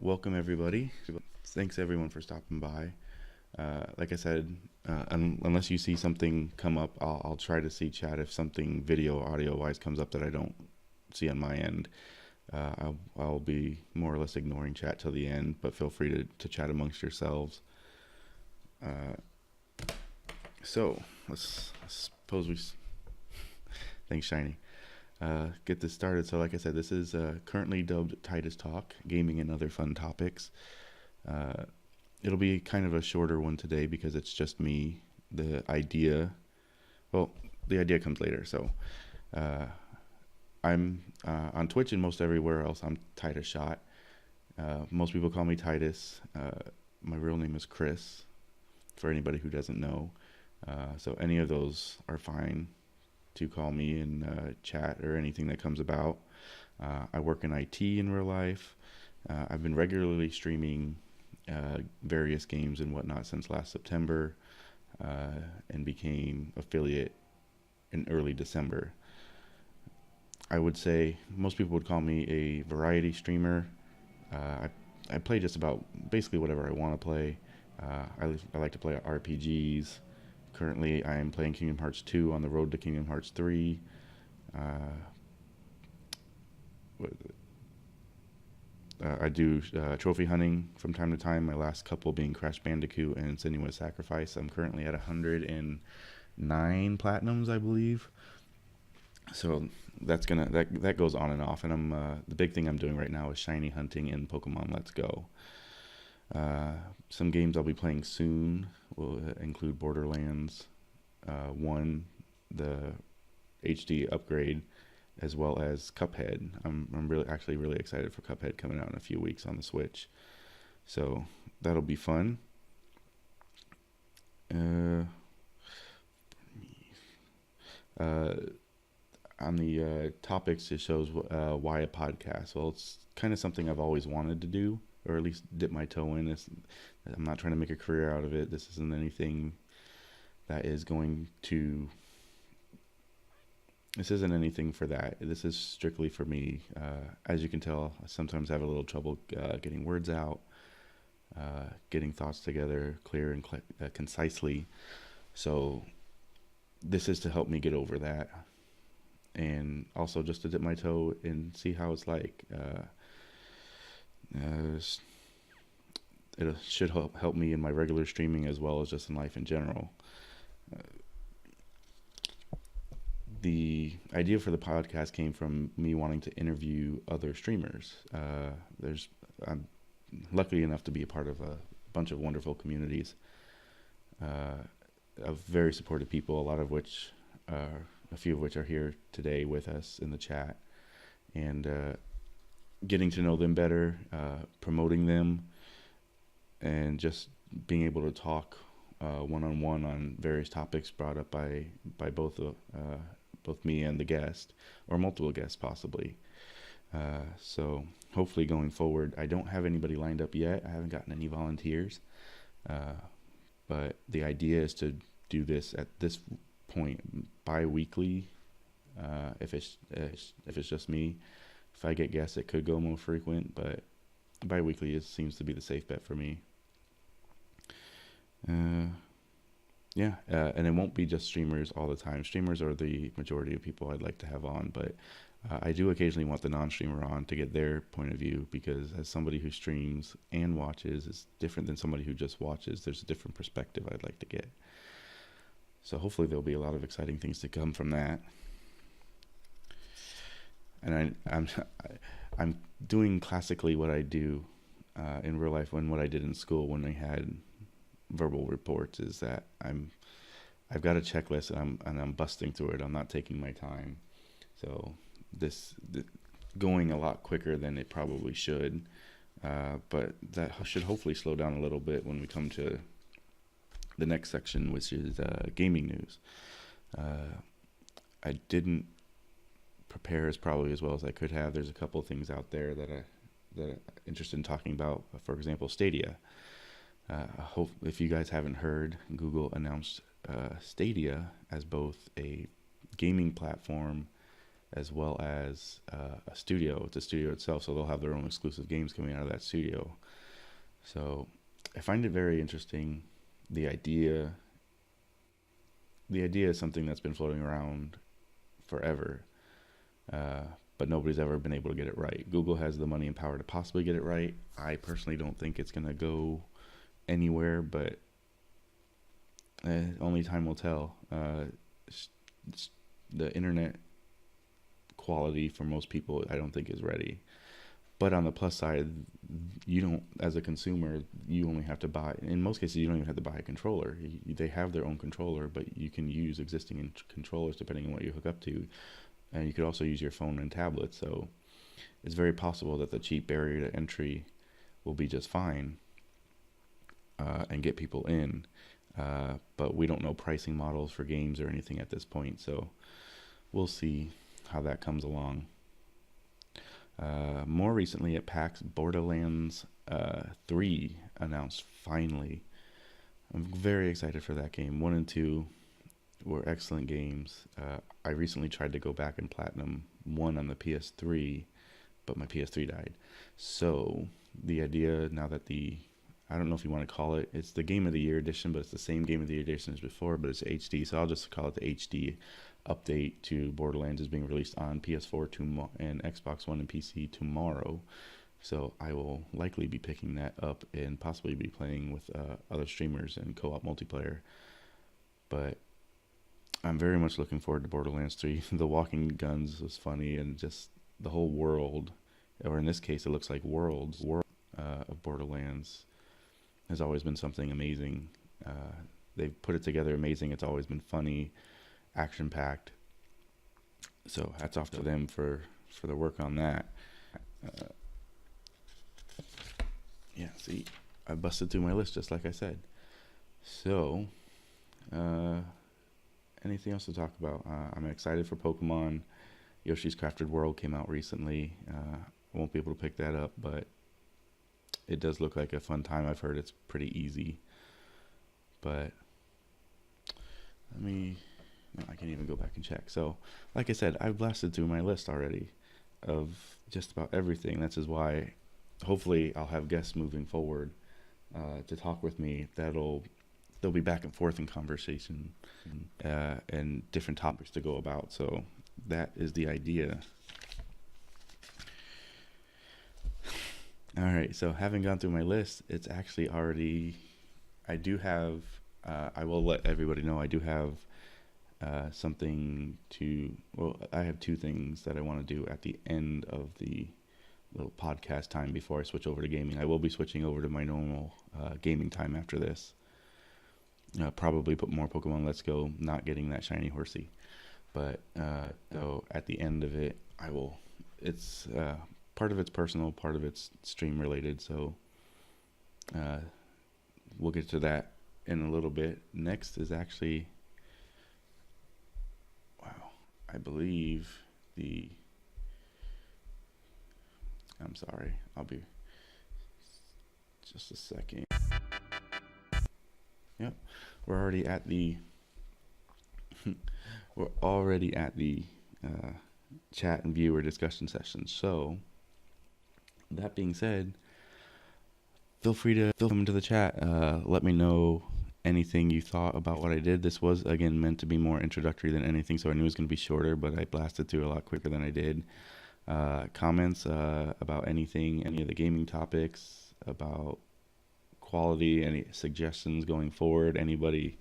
welcome everybody. Thanks everyone for stopping by. Like I said, unless you see something come up, I'll try to see chat. If something video, audio wise comes up that I don't see on my end, I'll be more or less ignoring chat till the end, but feel free to chat amongst yourselves. So let's suppose we, thanks Shiny, get this started. So like I said, this is currently dubbed Tidus Talk, gaming and other fun topics. It'll be kind of a shorter one today because it's just me. The idea comes later. So I'm on Twitch and most everywhere else. I'm Tidushot. Most people call me Tidus. My real name is Chris, for anybody who doesn't know. So any of those are fine to call me in chat or anything that comes about. I work in IT in real life. I've been regularly streaming various games and whatnot since last September, and became affiliate in early December. I would say most people would call me a variety streamer. I play just about basically whatever I want to play. I like to play RPGs. Currently, I am playing Kingdom Hearts 2 on the road to Kingdom Hearts 3. I do trophy hunting from time to time, my last couple being Crash Bandicoot and Senua's Sacrifice. I'm currently at 109 platinums, I believe. So that goes on and off, and I'm the big thing I'm doing right now is shiny hunting in Pokemon Let's Go. Some games I'll be playing soon will include Borderlands 1, the HD upgrade, as well as Cuphead. I'm really excited for Cuphead coming out in a few weeks on the Switch. So that'll be fun. On the topics, it shows why a podcast. Well, it's kind of something I've always wanted to do, or at least dip my toe in. I'm not trying to make a career out of it. This isn't anything that is going to... This isn't anything for that. This is strictly for me. As you can tell, I sometimes have a little trouble getting words out, getting thoughts together clear and concisely. So this is to help me get over that. And also just to dip my toe and see how it's like. It should help me in my regular streaming as well as just in life in general. The idea for the podcast came from me wanting to interview other streamers. I'm lucky enough to be a part of a bunch of wonderful communities of very supportive people, a few of which are here today with us in the chat, and getting to know them better, promoting them, and just being able to talk one-on-one on various topics brought up by both me and the guest, or multiple guests possibly. So hopefully going forward, I don't have anybody lined up yet. I haven't gotten any volunteers, but the idea is to do this at this point bi-weekly. If it's just me, if I get guests, it could go more frequent, but bi-weekly seems to be the safe bet for me. And it won't be just streamers all the time. Streamers are the majority of people I'd like to have on, but I do occasionally want the non-streamer on to get their point of view, because as somebody who streams and watches is different than somebody who just watches. There's a different perspective I'd like to get. So hopefully there'll be a lot of exciting things to come from that. And I'm doing classically what I do in real life when what I did in school when I had verbal reports, is that I've got a checklist and I'm busting through it. I'm not taking my time. So this going a lot quicker than it probably should, but that should hopefully slow down a little bit when we come to the next section, which is gaming news. I didn't prepare probably as well as I could have. There's a couple of things out there that I'm interested in talking about. For example, Stadia. Hope if you guys haven't heard, Google announced Stadia as both a gaming platform as well as a studio. It's a studio itself, so they'll have their own exclusive games coming out of that studio. So I find it very interesting. The idea is something that's been floating around forever, but nobody's ever been able to get it right. Google has the money and power to possibly get it right. I personally don't think it's going to go anywhere, but only time will tell. The internet quality for most people, I don't think, is ready. But on the plus side, you don't, as a consumer, you only have to buy, in most cases, you don't even have to buy a controller. They have their own controller, but you can use existing controllers depending on what you hook up to. And you could also use your phone and tablet. So it's very possible that the cheap barrier to entry will be just fine and get people in. But we don't know pricing models for games or anything at this point. So we'll see how that comes along. More recently at PAX, Borderlands 3 announced finally. I'm very excited for that game. 1 and 2 were excellent games. I recently tried to go back and platinum 1 on the PS3, but my PS3 died. So the idea now that I don't know if you want to call it, it's the Game of the Year edition, but it's the same Game of the Year edition as before, but it's HD. So I'll just call it the HD update to Borderlands is being released on PS4 and Xbox One and PC tomorrow. So I will likely be picking that up and possibly be playing with other streamers and co-op multiplayer. But I'm very much looking forward to Borderlands 3. The walking guns was funny, and just the whole world, or in this case it looks like world of Borderlands has always been something amazing. They've put it together amazing. It's always been funny, action-packed. So hats off to them for the work on that. Yeah, see, I busted through my list just like I said. So, anything else to talk about? I'm excited for Pokemon. Yoshi's Crafted World came out recently. I won't be able to pick that up, but it does look like a fun time. I've heard it's pretty easy. But I can't even go back and check. So, like I said, I've blasted through my list already of just about everything. That's just why hopefully I'll have guests moving forward to talk with me. They'll be back and forth in conversation and different topics to go about. So that is the idea. All right, so having gone through my list, it's actually already, I do have, I will let everybody know, I do have I have 2 things that I want to do at the end of the little podcast time before I switch over to gaming. I will be switching over to my normal gaming time after this. Probably put more Pokemon Let's Go, not getting that shiny horsey. But so at the end of it, I will, it's part of it's personal, part of it's stream related. So we'll get to that in a little bit. Next is actually, I believe I'm sorry, I'll be just a second. Yep, we're already at the chat and viewer discussion session. So that being said, feel free to come into the chat. Let me know anything you thought about what I did. This was, again, meant to be more introductory than anything, so I knew it was going to be shorter, but I blasted through a lot quicker than I did. Comments about anything, any of the gaming topics, about quality, any suggestions going forward, anybody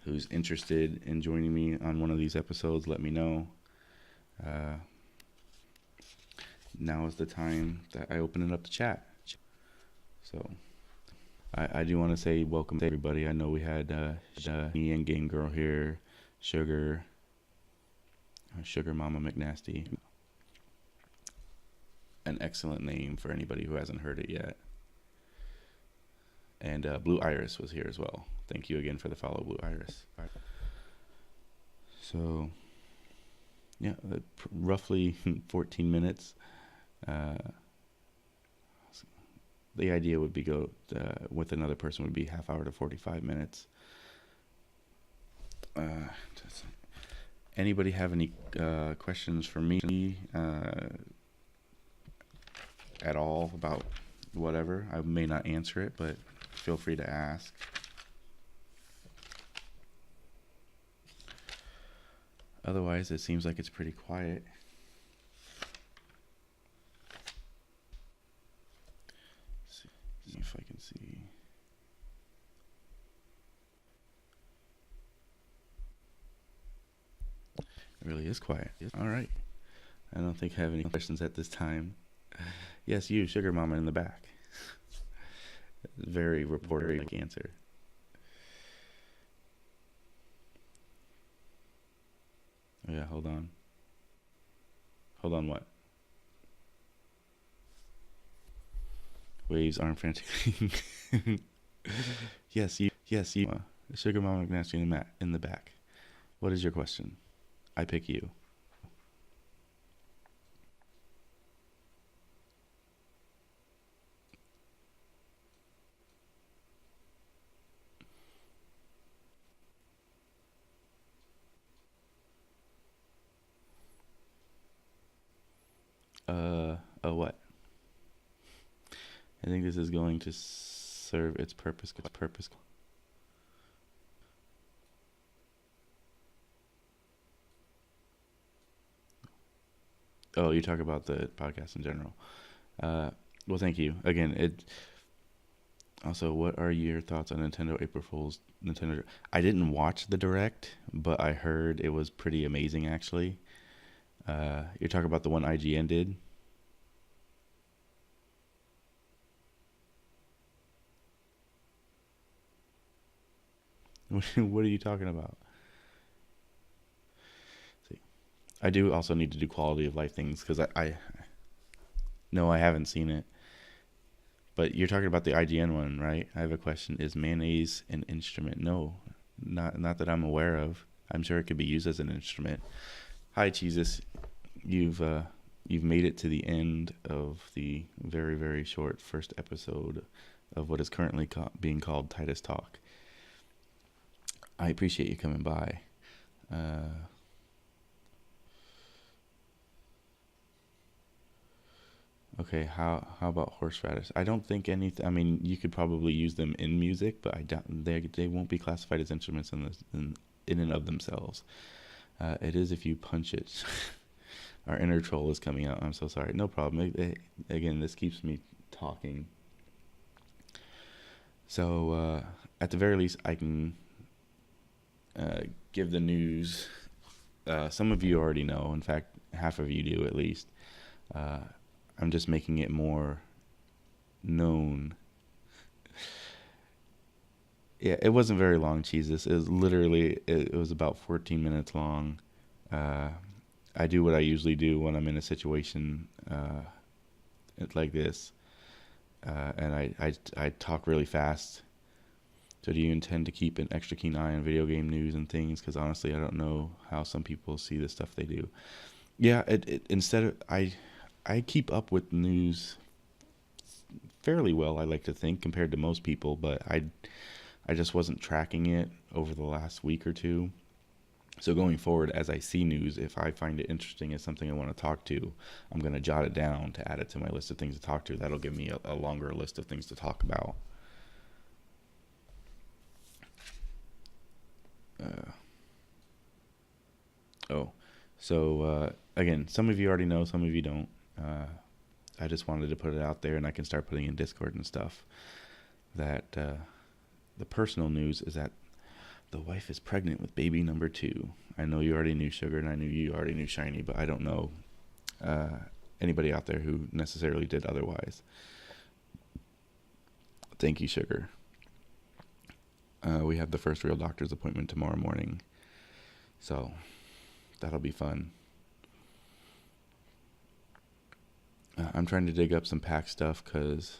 who's interested in joining me on one of these episodes, let me know. Now is the time that I open it up to chat. So I do want to say welcome to everybody. I know we had me and Game Girl here, Sugar Mama McNasty. An excellent name for anybody who hasn't heard it yet. And Blue Iris was here as well. Thank you again for the follow, Blue Iris. So, yeah, roughly 14 minutes. The idea would be go with another person would be half hour to 45 minutes. Anybody have any questions for me at all about whatever? I may not answer it, but feel free to ask. Otherwise, it seems like it's pretty quiet. Let's see if I can see. It really is quiet. All right. I don't think I have any questions at this time. Yes, you, Sugar Mama in the back. Very reporter-like answer. Oh, yeah, hold on. Hold on, what? Waves aren't frantically. Yes, you. Sugar Mama Nasty in the back. What is your question? I pick you. What? I think this is going to serve its purpose. Oh, you talk about the podcast in general. Well, thank you. Again, also, what are your thoughts on Nintendo April Fool's Nintendo? I didn't watch the Direct, but I heard it was pretty amazing, actually. You're talking about the one IGN did? What are you talking about? See, I do also need to do quality of life things because no, I haven't seen it. But you're talking about the IGN one, right? I have a question. Is mayonnaise an instrument? No, not that I'm aware of. I'm sure it could be used as an instrument. Hi, Jesus. You've made it to the end of the very, very short first episode of what is currently being called Tidus Talk. I appreciate you coming by. Okay, how about horseradish? I don't think anything. I mean, you could probably use them in music, but I doubt they won't be classified as instruments in and of themselves. It is if you punch it. Our inner troll is coming out. I'm so sorry. No problem. Again, this keeps me talking. So at the very least, I can give the news. Some of you already know. In fact, half of you do at least. I'm just making it more known. Yeah, it wasn't very long, Jesus. It was about 14 minutes long. I do what I usually do when I'm in a situation like this, and I talk really fast. So do you intend to keep an extra keen eye on video game news and things? Because honestly, I don't know how some people see the stuff they do. Yeah, instead of I keep up with news fairly well, I like to think, compared to most people, but I just wasn't tracking it over the last week or two. So going forward, as I see news, if I find it interesting as something I want to talk to, I'm going to jot it down to add it to my list of things to talk to. That'll give me a longer list of things to talk about. So again, some of you already know, some of you don't. I just wanted to put it out there, and I can start putting in Discord and stuff. That the personal news is that the wife is pregnant with baby number 2. I know you already knew Sugar, and I knew you already knew Shiny, but I don't know anybody out there who necessarily did otherwise. Thank you, Sugar. We have the first real doctor's appointment tomorrow morning, so that'll be fun. I'm trying to dig up some pack stuff because...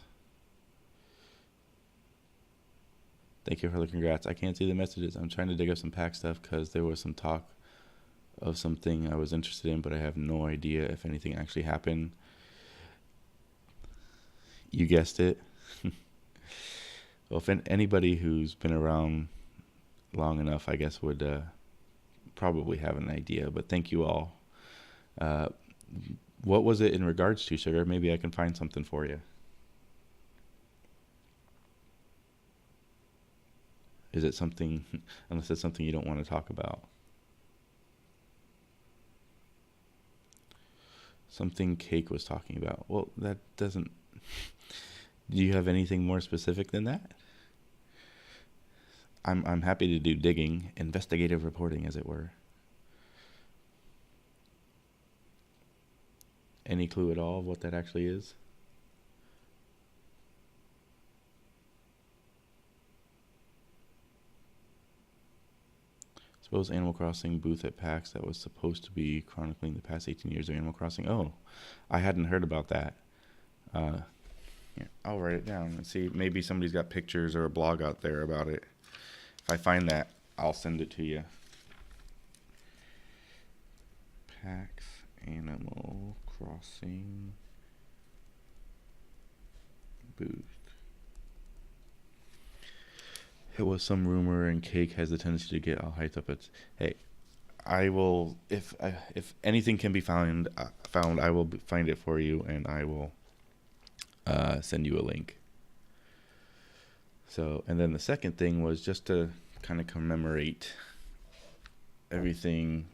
Thank you for the congrats. I can't see the messages. I'm trying to dig up some pack stuff because there was some talk of something I was interested in, but I have no idea if anything actually happened. You guessed it. Well, if anybody who's been around long enough, I guess, would probably have an idea, but thank you all. Uh, what was it in regards to, Sugar? Maybe I can find something for you. Is it something, unless it's something you don't want to talk about? Something Cake was talking about. Well, that doesn't. Do you have anything more specific than that? I'm happy to do digging, investigative reporting, as it were. Any clue at all of what that actually is? Suppose Animal Crossing booth at PAX that was supposed to be chronicling the past 18 years of Animal Crossing. Oh, I hadn't heard about that. Here, I'll write it down and see. Maybe somebody's got pictures or a blog out there about it. If I find that, I'll send it to you. PAX Animal Crossing booth. It was some rumor, and Cake has the tendency to get all hyped up. It's hey, I will if anything can be found, I will find it for you, and I will send you a link. So, and then the second thing was just to kind of commemorate everything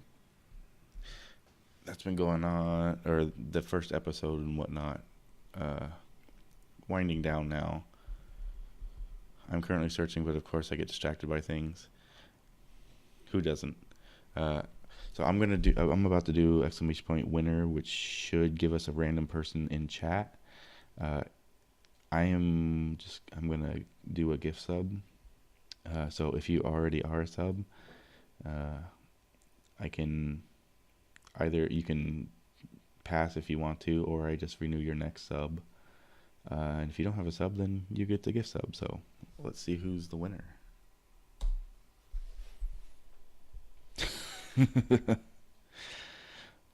that's been going on, or the first episode and whatnot, winding down now. I'm currently searching, but of course I get distracted by things. Who doesn't? So I'm about to do exclamation point winner, which should give us a random person in chat. I'm gonna do a gift sub. So if you already are a sub, I can you can pass if you want to, or I just renew your next sub. And if you don't have a sub, then you get the gift sub. So let's see who's the winner.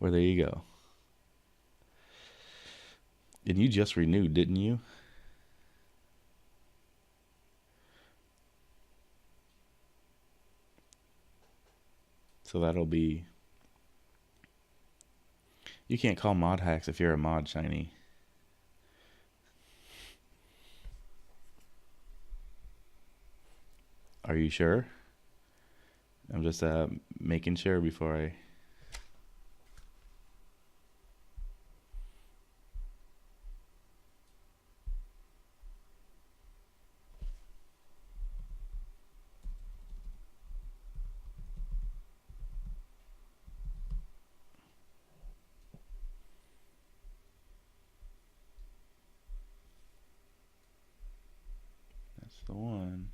Well, there you go. And you just renewed, didn't you? So that'll be... You can't call mod hacks if you're a mod, Shiny. Are you sure? I'm just making sure before I... That's the one.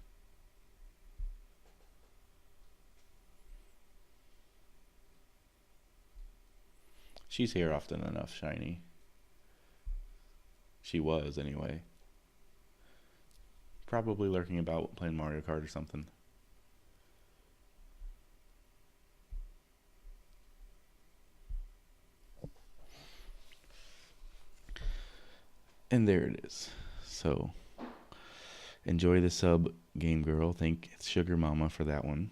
She's here often enough, Shiny. She was, anyway. Probably lurking about playing Mario Kart or something. And there it is. So, enjoy the sub, Game Girl. Thank Sugar Mama for that one.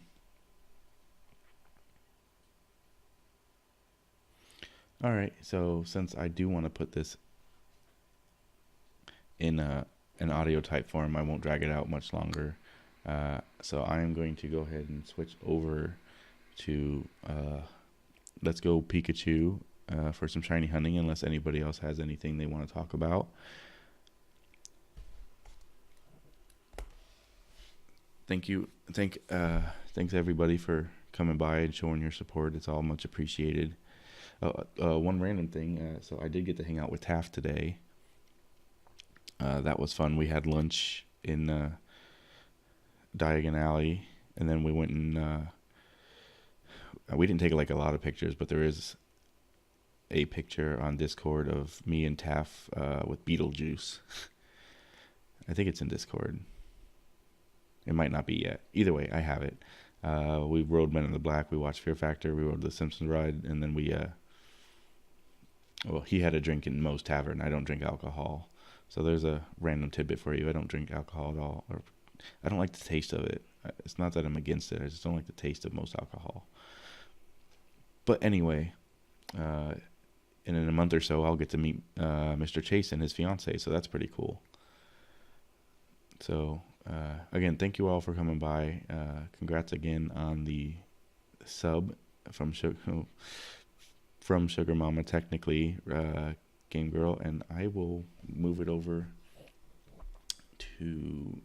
Alright, so since I do want to put this in an audio type form, I won't drag it out much longer. So I am going to go ahead and switch over to Let's Go Pikachu for some shiny hunting, unless anybody else has anything they want to talk about. Thanks everybody for coming by and showing your support. It's all much appreciated. One random thing, so I did get to hang out with Taft today. That was fun. We had lunch in Diagon Alley, and then we went and we didn't take like a lot of pictures, but there is a picture on Discord of me and Taft with Beetlejuice. I think it's in Discord. It might not be yet. Either way, I have it. We rode Men in the Black. We watched Fear Factor. We rode the Simpsons ride, and then we well, he had a drink in Moe's Tavern. I don't drink alcohol. So there's a random tidbit for you. I don't drink alcohol at all. Or I don't like the taste of it. It's not that I'm against it. I just don't like the taste of most alcohol. But anyway, in a month or so, I'll get to meet Mr. Chase and his fiance, so that's pretty cool. So again, thank you all for coming by. Congrats again on the sub from Sugar Mama, technically, Game Girl, and I will move it over to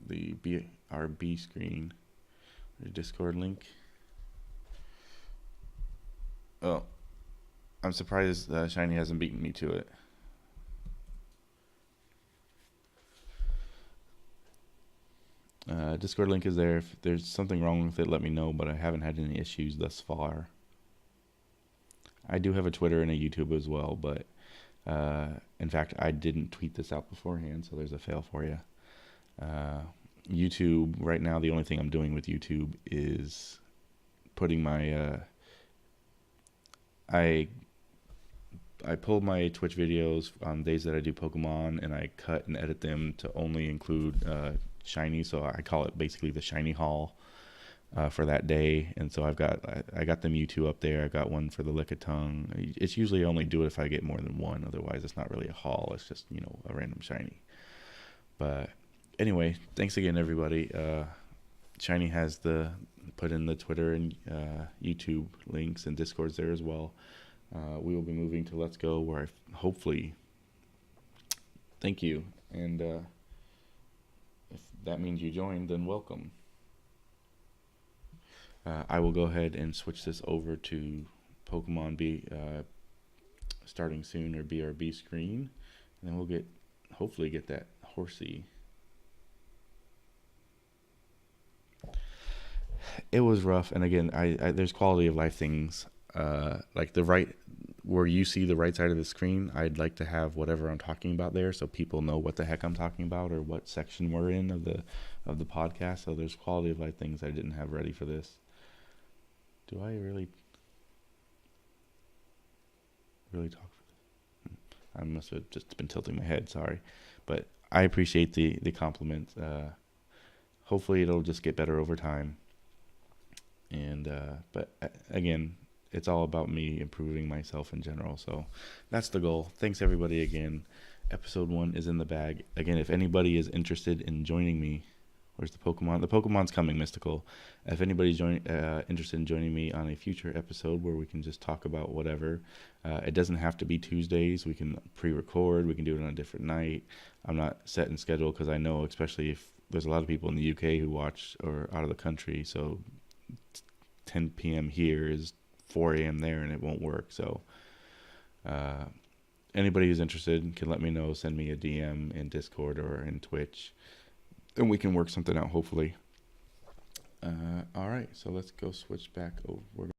the BRB screen, the Discord link. Oh, I'm surprised Shiny hasn't beaten me to it. Discord link is there. If there's something wrong with it, let me know, but I haven't had any issues thus far. I do have a Twitter and a YouTube as well, but in fact, I didn't tweet this out beforehand, so there's a fail for you. YouTube, right now, the only thing I'm doing with YouTube is putting my... I pull my Twitch videos on days that I do Pokemon, and I cut and edit them to only include Shiny, so I call it basically the Shiny Haul for that day. And so I got the Mewtwo up there. I got one for the Lickitung. It's usually I only do it if I get more than one. Otherwise, it's not really a haul. It's just, a random Shiny. But anyway, thanks again, everybody. Shiny has put in the Twitter and YouTube links and Discords there as well. We will be moving to Let's Go, where I hopefully... Thank you. And if that means you joined, then welcome. I will go ahead and switch this over to Pokemon starting soon, or BRB screen. And then we'll hopefully get that Horsey. It was rough, and again, I there's quality of life things. Like where you see the right side of the screen, I'd like to have whatever I'm talking about there, so people know what the heck I'm talking about or what section we're in of the podcast. So there's quality of life things I didn't have ready for this. Do I really talk for this? I must have just been tilting my head. Sorry, but I appreciate the compliment. Hopefully, it'll just get better over time. And but again, it's all about me improving myself in general. So that's the goal. Thanks everybody again. Episode 1 is in the bag. Again, if anybody is interested in joining me, where's the Pokemon? The Pokemon's coming, Mystical. If anybody's interested in joining me on a future episode where we can just talk about whatever, it doesn't have to be Tuesdays. We can pre-record. We can do it on a different night. I'm not set in schedule because I know, especially if there's a lot of people in the UK who watch or out of the country, so 10 p.m. here is 4 a.m. there, and it won't work. So anybody who's interested can let me know. Send me a DM in Discord or in Twitch, and we can work something out, hopefully. All right, so let's go switch back over.